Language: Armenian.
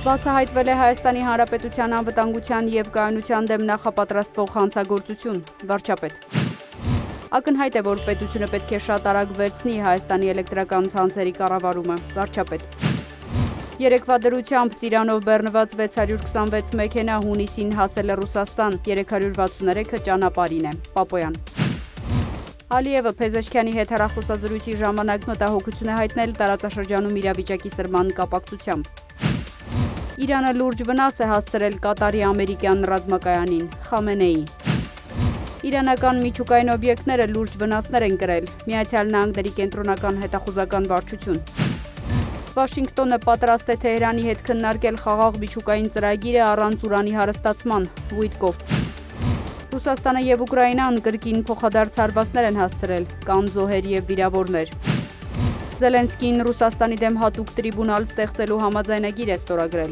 Բացահայտվել է Հայաստանի Հանրապետության անվտանգության և կայունության դեմ նախապատրաստվող հանցագործություն, վարչապետ։ Ակնհայտ է, որ պետությունը պետք է շատ արագ վերցնի Հայաստանի էլեկտրական ցանցերի կառավարումը, վարչապետ։ Երեկվա դրությամբ ծիրանով բեռնված 626 մեքենա հունիսին հասել է Ռուսաստան, 363-ը ճանապարհին է, Պապոյան։ Ալիևը Փեզեշքյանի հետ հեռախոսազրույցի ժամանակ մտահոգություն է հայտնել տարածաշրջանում իրավիճակի սրման կապակցությամբ։ Իրանը լուրջ վնաս է հասցրել Կատարի ամերիկյան ռազմակայանին, Խամենեի։ Իրանական միջուկային օբյեկտները լուրջ վնասներ են կրել, Միացյալ Նահանգների կենտրոնական հետախուզական վարչություն։ Վաշինգտոնը պատրաստ է Թեհրանի հետ քննարկել խաղաղ միջուկային ծրագիրը առանց ուրանի հարստացման, Վույթկով։ Ռուսաստանը և Ուկրաինան կրկին փոխադարձ հարվածներ են հասցրել, կան զոհեր և վիրավորներ։ Զելենսկին Ռուսաստանի դեմ հատուկ տրիբունալ ստեղծելու համաձայնագիր է ստորագրել։